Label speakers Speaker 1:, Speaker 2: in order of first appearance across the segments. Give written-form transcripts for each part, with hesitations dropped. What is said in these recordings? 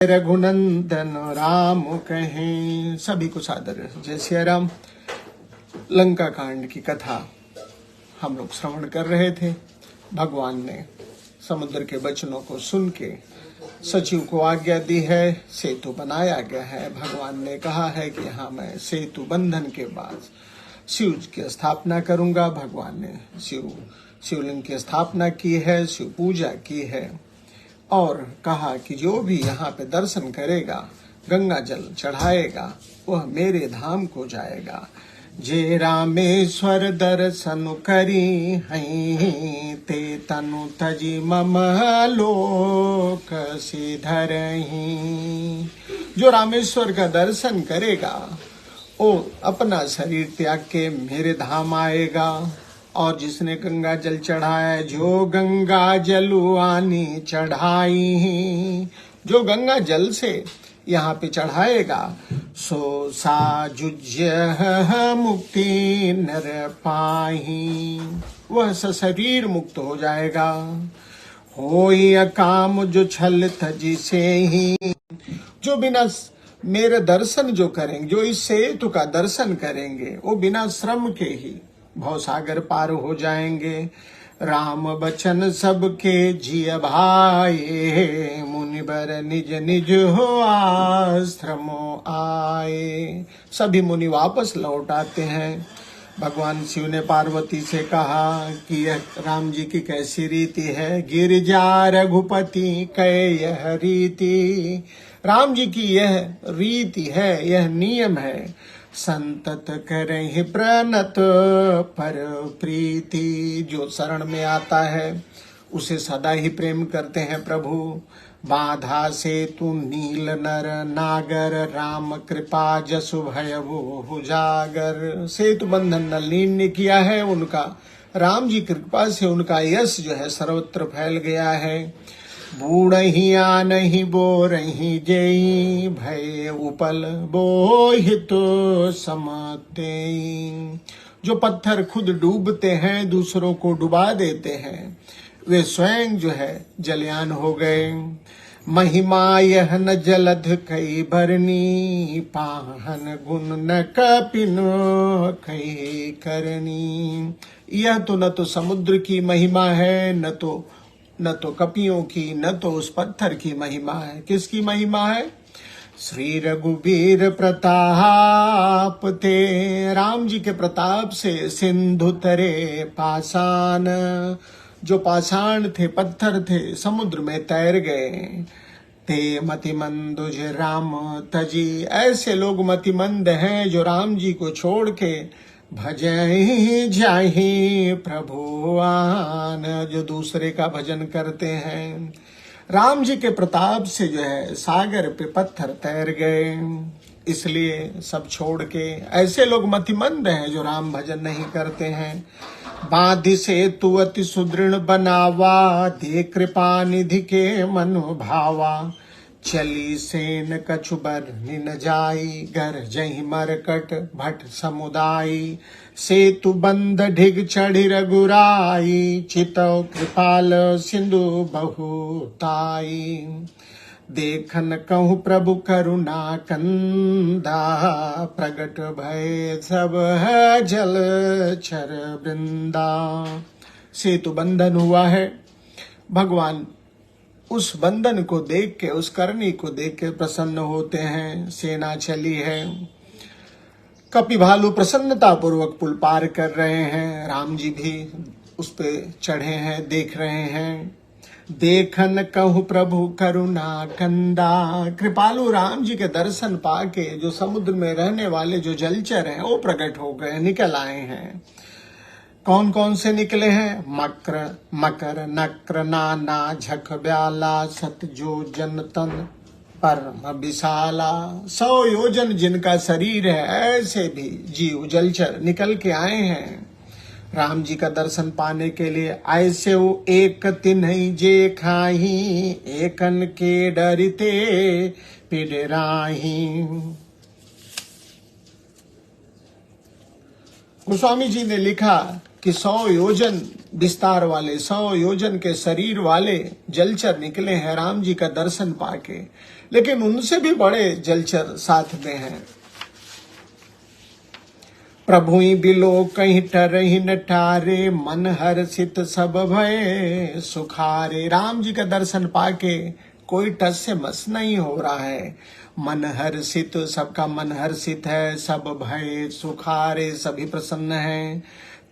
Speaker 1: रघुनंदन राम कहें। सभी को सादर जय सिया राम। लंका कांड की कथा हम लोग श्रवण कर रहे थे। भगवान ने समुद्र के वचनों को सुन के सचिव को आज्ञा दी है, सेतु बनाया गया है। भगवान ने कहा है कि हाँ, मैं सेतु बंधन के बाद शिव की स्थापना करूंगा। भगवान ने शिवलिंग की स्थापना की है, शिव पूजा की है और कहा कि जो भी यहाँ पे दर्शन करेगा, गंगा जल चढ़ाएगा, वह मेरे धाम को जाएगा। जे रामेश्वर दर्शन करी हई, ते तनु तजी मम लोक सिधरही। जो रामेश्वर का दर्शन करेगा वो अपना शरीर त्याग के मेरे धाम आएगा। और जिसने गंगा जल चढ़ाया, जो गंगा जलुआनी चढ़ाई, जो गंगा जल से यहाँ पे चढ़ाएगा, सो साजुज्य मुक्ति नर पाही, वह सशरीर मुक्त हो जाएगा। होई अकाम जो छल तजी से ही, जो बिना मेरे दर्शन जो करेंगे, जो इस सेतु का दर्शन करेंगे, वो बिना श्रम के ही भवसागर पार हो जाएंगे। राम बचन सबके जिय भाए, मुनिवर निज निज हो आश्रमो आए। सभी मुनि वापस लौट आते हैं। भगवान शिव ने पार्वती से कहा कि यह राम जी की कैसी रीति है। गिरिजा रघुपति कै यह रीति, राम जी की यह रीति है, यह नियम है। संतत करहि प्रणत पर प्रीति, जो शरण में आता है उसे सदा ही प्रेम करते हैं प्रभु। बाधा से तू नील नर नागर, राम कृपा जसु भयउ उजागर। सेतु बंधन नलिन ने किया है उनका, राम जी कृपा से उनका यश जो है सर्वत्र फैल गया है। बूढ़ही आनहि बोरही जेई, भय उपल बोहित समते। जो पत्थर खुद डूबते हैं, दूसरों को डुबा देते हैं, वे स्वयं जो है जलयान हो गए। महिमा यह न जलध कई भरनी, पाहन गुण न कपिन कई करनी। यह तो न तो समुद्र की महिमा है, न तो कपियों की, न तो उस पत्थर की महिमा है। किसकी महिमा है? श्री रघुवीर प्रताप ते, राम जी के प्रताप से सिंधु तरे पाषाण, जो पाषाण थे, पत्थर थे, समुद्र में तैर गए। ते मतिमंदुज राम तजी, ऐसे लोग मतिमंद हैं जो राम जी को छोड़ के भजहि जाहि प्रभुआन, जो दूसरे का भजन करते हैं। राम जी के प्रताप से जो है सागर पे पत्थर तैर गए, इसलिए सब छोड़ के। ऐसे लोग मतिमंद हैं जो राम भजन नहीं करते हैं। बाधि से तु अति सुदृढ़ बनावा, दे कृपा निधि के मनु भावा। चली सेन कछु बर न जाई, घर जही मरकट भट समुदायी। सेतु बंध ढिग चढ़ी रघुराई, चितौ कृपाल सिंधु बहुताई। देखन कहूँ प्रभु करुणा कंदा, प्रगट भय सब जल चर वृंदा। सेतु बंधन हुआ है। भगवान उस बंधन को देख के, उस करनी को देख के प्रसन्न होते हैं। सेना चली है, कपि भालू प्रसन्नता पूर्वक पुल पार कर रहे हैं। राम जी भी उस पे चढ़े हैं, देख रहे हैं। देखन कहूँ प्रभु करुणा कंदा, कृपालु राम जी के दर्शन पाके जो समुद्र में रहने वाले जो जलचर हैं वो प्रकट हो गए, निकल आए हैं। कौन कौन से निकले हैं? मकर नक्र नाना झक ब्याला, सत जो जन तन परम विशाला। 100 योजन जिनका शरीर है, ऐसे भी जीव जलचर निकल के आए हैं राम जी का दर्शन पाने के लिए। ऐसे वो एक तिन्हई जे खाही, एकन के डरते पिडराही। गोस्वामी जी ने लिखा कि 100 योजन विस्तार वाले, 100 योजन के शरीर वाले जलचर निकले हैं राम जी का दर्शन पाके। लेकिन उनसे भी बड़े जलचर साथ में हैं। प्रभु बिलो कहीं टरहि न टारे, मन हर्षित सब भय सुखारे। राम जी का दर्शन पाके कोई टस से मस नहीं हो रहा है। मन हर्षित, सबका मन हर्षित है, सब भय सुखारे, सभी प्रसन्न हैं।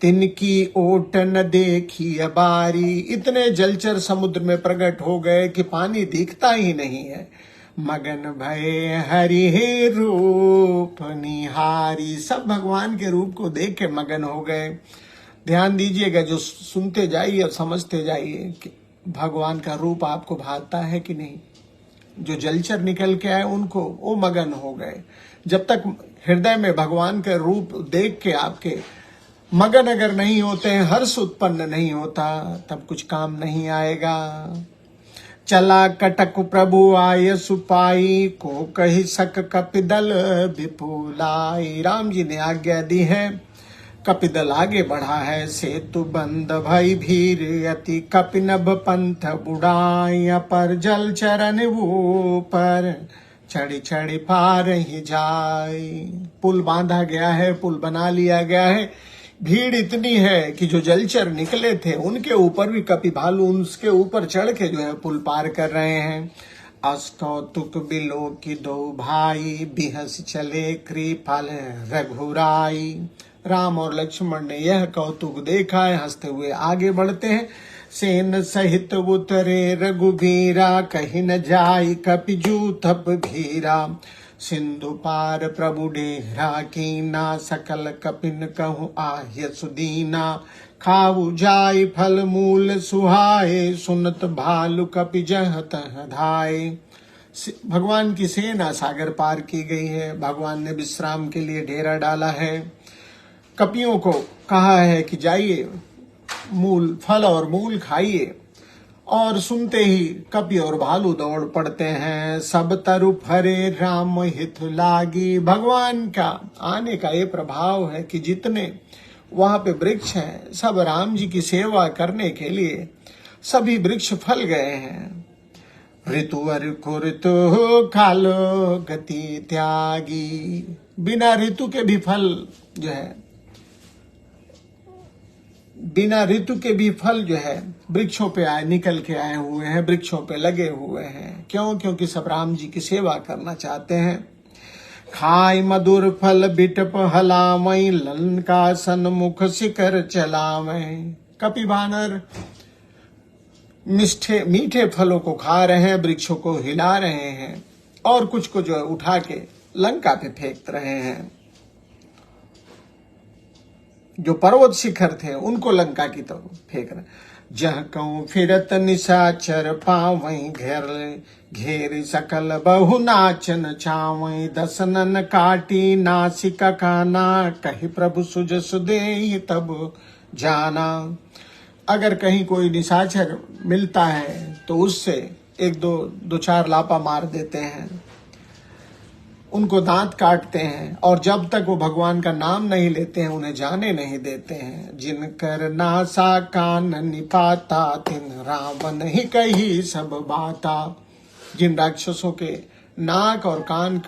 Speaker 1: तिनकी ओट न देखी बारी, इतने जलचर समुद्र में प्रकट हो गए कि पानी दिखता ही नहीं है। मगन भय हरि हे रूप निहारी, सब भगवान के रूप को देख के मगन हो गए। ध्यान दीजिएगा, जो सुनते जाइए और समझते जाइए कि भगवान का रूप आपको भाता है कि नहीं। जो जलचर निकल के आए उनको वो मगन हो गए। जब तक हृदय में भगवान का रूप देख के आपके मगन अगर नहीं होते हैं, हर्ष उत्पन्न नहीं होता, तब कुछ काम नहीं आएगा। चला कटक प्रभु आय सुपाई, को कही सक कपिदल विपुलाई। राम जी ने आज्ञा दी है, कपिदल आगे बढ़ा है। सेतु बंद भई भीर यति, कपिनभ पंथ बुढ़ाई। पर जल चरण ऊपर, चढ़ी चढ़ी पार ही जाए। पुल बांधा गया है, पुल बना लिया गया है। भीड़ इतनी है कि जो जलचर निकले थे उनके ऊपर भी कपि भालू उसके ऊपर चढ़ के जो है पुल पार कर रहे हैं। अस्कौतुक बिलो की दो भाई, बिहस चले कृपाल रघुराई। राम और लक्ष्मण ने यह कौतुक देखा है, हंसते हुए आगे बढ़ते हैं। सेन सहित उतरे रघुबीरा, कहीं न जाई कपि जूथप भीरा। सिंधु पार प्रभु डेरा कीना, सकल कपिन कहूँ आह्य सुदीना। खाऊ जाय फल मूल सुहाए, सुनत भालु कपि जह तह धाये। भगवान की सेना सागर पार की गई है। भगवान ने विश्राम के लिए डेरा डाला है। कपियों को कहा है कि जाइए मूल फल और मूल खाइए, और सुनते ही कपि और भालू दौड़ पड़ते हैं। सब तरफ हरे राम हित लागी। भगवान का आने का ये प्रभाव है कि जितने वहां पे वृक्ष हैं, सब राम जी की सेवा करने के लिए सभी वृक्ष फल गए हैं। ऋतुवर कुऋतु कालो गति त्यागी। बिना ऋतु के भी फल जो है, बिना ऋतु के भी फल जो है वृक्षों पे आए, निकल के आए हुए हैं, वृक्षों पे लगे हुए हैं। क्यों? क्योंकि सब राम जी की सेवा करना चाहते हैं। खाय मधुर फल बिटप हलामई, लंका सन्मुख शिखर चलामई। कपि वानर मीठे फलों को खा रहे हैं, वृक्षों को हिला रहे हैं, और कुछ को जो उठा के लंका पे फेंक रहे हैं। जो पर्वत शिखर थे उनको लंका की तरफ फेंक रहे। जह कहूं फिरत निशाचर पावई, घेर सकल बहु नाचन चावई। दसनन काटी नासिका काना, कही प्रभु सुज सुदे तब जाना। अगर कहीं कोई निशाचर मिलता है तो उससे एक दो चार लापा मार देते हैं, उनको दांत काटते हैं, और जब तक वो भगवान का नाम नहीं लेते हैं उन्हें जाने नहीं देते हैं। जिनकर नासा कान निपाता, तिन रावण ही कही सब बाता। जिन राक्षसों के नाक और कान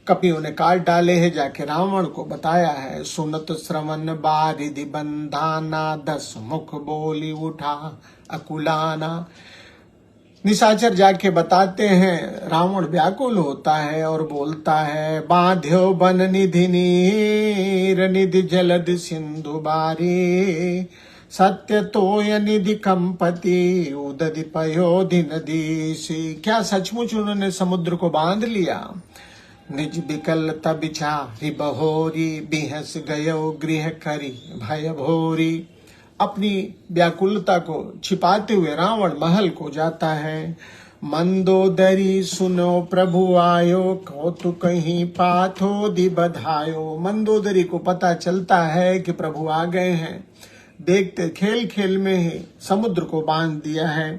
Speaker 1: कपियों ने काट डाले हैं, जाके रावण को बताया है। सुनत श्रवण बारिधि बंधाना, 10 मुख बोली उठा अकुलाना। निशाचर जाके बताते हैं, रावण व्याकुल होता है और बोलता है। बांध्यो बन निधि नीर, निधि जलद सिंधु बारी। सत्य तोय निधि कंपति, उदधि पयोधि नदीसी। क्या सचमुच उन्होंने समुद्र को बांध लिया? निज बिकल तबिचारी बहोरी, बिहस गयो गृह करी भय भोरी। अपनी व्याकुलता को छिपाते हुए रावण महल को जाता है। मंदोदरी सुनो प्रभु आयो, कौतु कहीं पाथो दि बधायो। मंदोदरी को पता चलता है कि प्रभु आ गए हैं। देखते खेल खेल में ही समुद्र को बांध दिया है।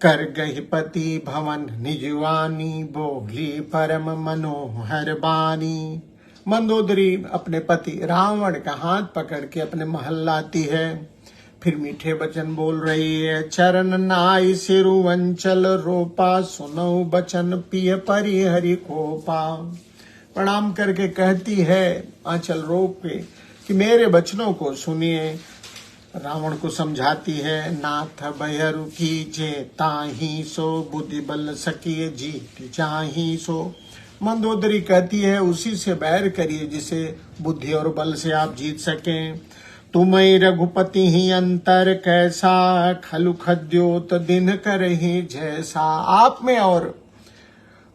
Speaker 1: कर गही पति भवन निजवानी, बोली परम मनोहर बानी। मंदोदरी अपने पति रावण का हाथ पकड़ के अपने महल लाती है। फिर मीठे वचन बोल रही है। चरण नाई सिरुवंचल रोपा, सुनऊ बचन पिय परि हरि कोपा। प्रणाम करके कहती है आंचल रोप के कि मेरे वचनों को सुनिए। रावण को समझाती है, नाथ भयरु कीजे ताही सो, बुद्धि बल सकिए जीत जाही सो। मंदोदरी कहती है, उसी से बैर करिए जिसे बुद्धि और बल से आप जीत सकें। तुम्हें रघुपति ही अंतर कैसा, खलु खद्योत दिन करहि जैसा। आप में और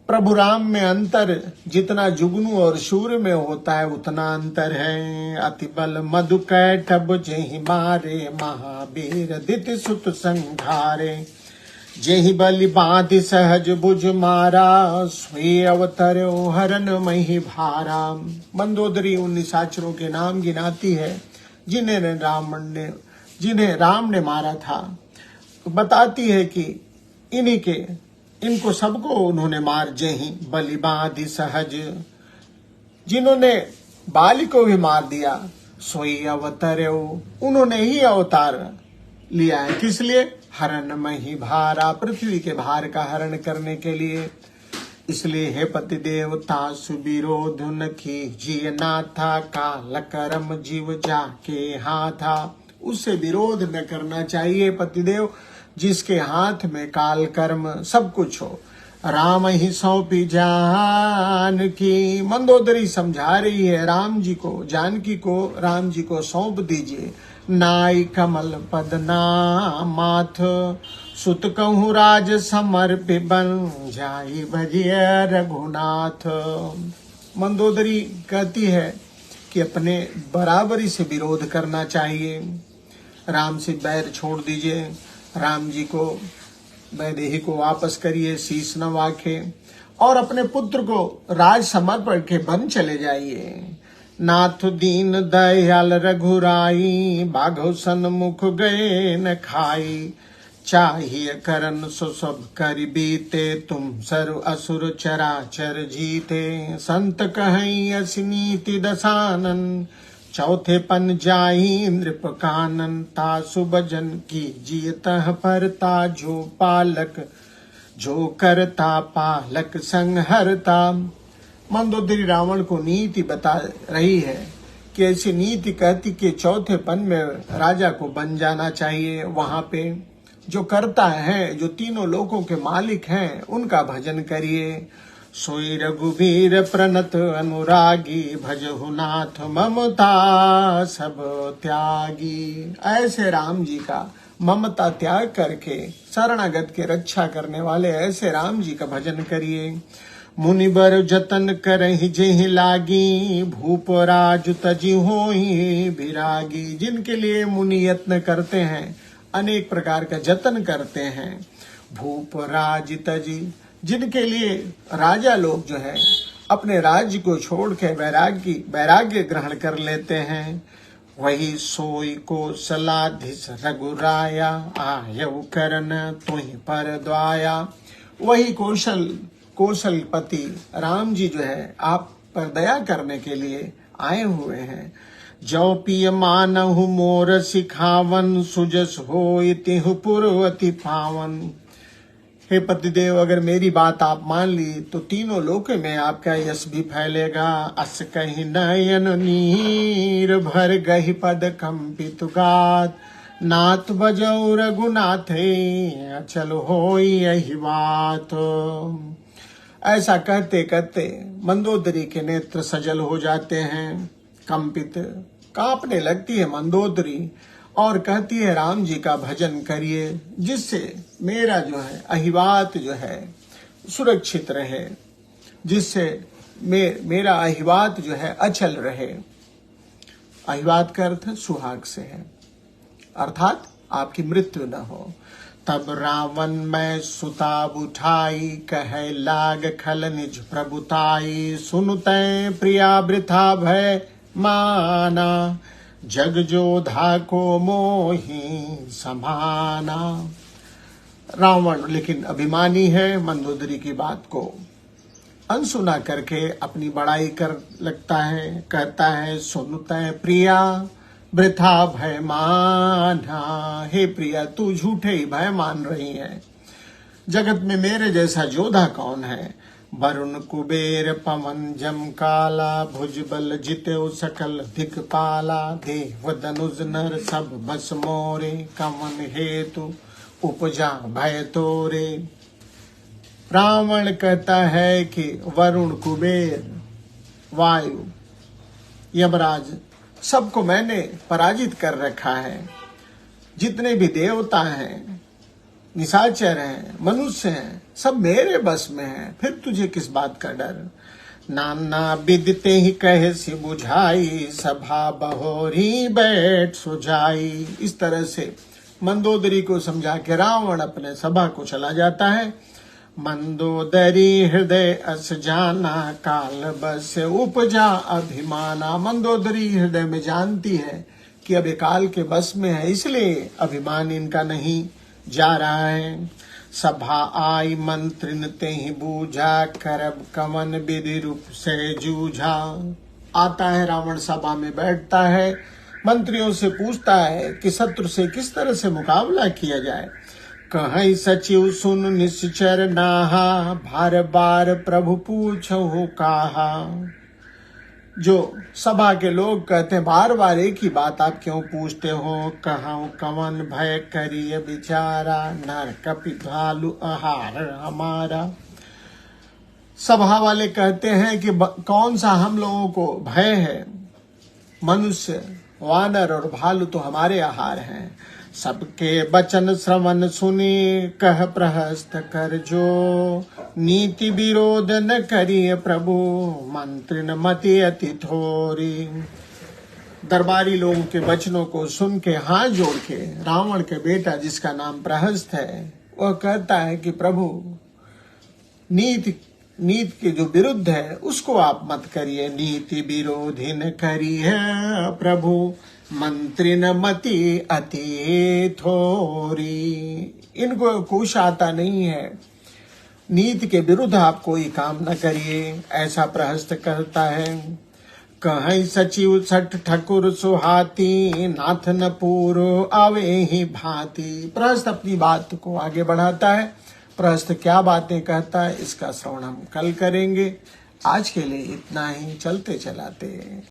Speaker 1: प्रभु राम में अंतर जितना जुगनू और शूर में होता है उतना अंतर है। अति बल मधु कैटभ जेहि मारे, महावीर दिति सुत संघारे। जेहि बलि बांधि सहज भुज मारा, स्वे अवतरो हरन मही भारा। मंदोदरी उन निशाचरों के नाम गिनाती है जिन्हें राम ने मारा था। बताती है कि इनको सबको उन्होंने मार। जेहि बलि बांधि सहज, जिन्होंने बाली को भी मार दिया। सोई अवतरो, उन्होंने ही अवतार लिया है। किस लिए? हरण मही भारा, पृथ्वी के भार का हरण करने के लिए। इसलिए हे पति देवता सुविरोध न कीजिए नाथा, काल करम जीव जाके हाथा। उससे विरोध न करना चाहिए पतिदेव जिसके हाथ में काल कर्म सब कुछ हो। राम ही सौंपी जानकी। मंदोदरी समझा रही है राम जी को, जानकी को राम जी को सौंप दीजिए। नाई कमल पद नामाथ, सुत कहूँ राज समर्पि बन जाई भजिय रघुनाथ। मंदोदरी कहती है कि अपने बराबरी से विरोध करना चाहिए। राम से बैर छोड़ दीजिए, राम जी को वैदेही को वापस करिए, शीश नवा के, और अपने पुत्र को राज समर्पण के बन चले जाइए। नाथ दीन दयाल रघुराई, बाघो सन्मुख गए न खाई। चाहिए करन सो सब कर बीते, तुम सर्व असुर चराचर जीते। संत कहीं अस नीति दसानन, चौथे पन जाई नृप कानन। तासु भजन की जियतः परता, जो करता पालक संहरता। मंदोदरी रावण को नीति बता रही है कि ऐसी नीति कहती कि चौथे पन में राजा को बन जाना चाहिए। वहां पे जो करता है, जो तीनों लोकों के मालिक हैं, उनका भजन करिए। सोई रघुवीर प्रणत अनुरागी, भजहु नाथ ममता सब त्यागी। ऐसे राम जी का ममता त्याग करके शरणागत के रक्षा करने वाले ऐसे राम जी का भजन करिए। मुनिबर जतन करहि जेहि लागी, भूप राज तजि होहि विरागी। जिनके लिए मुनि यत्न करते हैं, अनेक प्रकार का जतन करते हैं। भूप राज तजि, जिनके लिए राजा लोग जो है अपने राज्य को छोड़ के वैराग्य ग्रहण कर लेते हैं। वही सोई कौशलाधीश रघुराया, आयु करन तुहि पर द्वाया। वही कौशलपति राम जी जो है आप पर दया करने के लिए आए हुए हैं। जो पिय मानहु मोर सिखावन, सुजस होय तिहु पुरवति पावन। हे पतिदेव, अगर मेरी बात आप मान ली तो तीनों लोक में आपका यश भी फैलेगा। अस कहि नयन नीर भर गहि पद कंपित गात, नाथ बजौ रघुनाथे अचल होई यही बात। ऐसा कहते कहते मंदोदरी के नेत्र सजल हो जाते हैं, कंपित कांपने लगती है मंदोदरी और कहती है राम जी का भजन करिए जिससे मेरा जो है अहिवात जो है सुरक्षित रहे, जिससे मेरा अहिवात जो है अचल रहे। अहिवात का अर्थ सुहाग से है, अर्थात आपकी मृत्यु न हो। तब रावण मैं सुताब उठाई, कहे लाग खल निज प्रभुताई। सुनते प्रिया वृथा भय माना, जग जोधा को मोही समाना। रावण लेकिन अभिमानी है, मंदोदरी की बात को अनसुना करके अपनी बड़ाई कर लगता है। कहता है सुनते प्रिया वृथा भय माना। हे प्रिया, तू झूठे ही भय मान रही है। जगत में मेरे जैसा योद्धा कौन है। वरुण कुबेर पवन जम काला, भुजबल जितेउ सकल दिक्पाला। देव धनुज नर सब बस मोरे, कवन हेतु उपजा भय तोरे। रावण कहता है कि वरुण कुबेर वायु यमराज सबको मैंने पराजित कर रखा है। जितने भी देवता हैं, निशाचर हैं, मनुष्य हैं, सब मेरे बस में हैं। फिर तुझे किस बात का डर। नाना विदिते ही कहे सी बुझाई, सभा बहोरी बैठ सुझाई। इस तरह से मंदोदरी को समझा के रावण अपने सभा को चला जाता है। मंदोदरी हृदय अस जाना, काल बस उपजा अभिमाना। मंदोदरी हृदय में जानती है कि अब ये काल के बस में है, इसलिए अभिमान इनका नहीं जा रहा है। सभा आई मंत्रिन ते ही बूझा, करब कवन विधि रूप से जूझा। आता है रावण, सभा में बैठता है, मंत्रियों से पूछता है कि शत्रु से किस तरह से मुकाबला किया जाए। कहीं सचिव सुन निश्चर नाहा, बार बार प्रभु पूछहु काहा। जो सभा के लोग कहते हैं, बार बार एक ही बात आप क्यों पूछते हो। कहूँ कवन भय करिए बिचारा, नर कपि भालु आहार हमारा। सभा वाले कहते हैं कि कौन सा हम लोगों को भय है। मनुष्य, वानर और भालू तो हमारे आहार हैं। सबके वचन श्रवण सुनी, कह प्रहस्त कर जो। नीति विरोध न करिए प्रभु, मंत्री न मति अति थोरी। दरबारी लोगों के वचनों को सुन के हाथ जोड़ के रावण के बेटा, जिसका नाम प्रहस्त है, वह कहता है कि प्रभु, नीति के जो विरुद्ध है उसको आप मत करिए। नीति विरोधी न करिए प्रभु, मंत्री न मति अति थोरी। इनको कुछ आता नहीं है, नीति के विरुद्ध आप कोई काम न करिए, ऐसा प्रहस्त कहता है। कहीं सचिव सठ ठकुर सुहाती, नाथ न पूरो आवे ही भांति। प्रहस्त अपनी बात को आगे बढ़ाता है। प्रहस्त क्या बातें कहता है, इसका श्रवण हम कल करेंगे। आज के लिए इतना ही, चलते चलाते।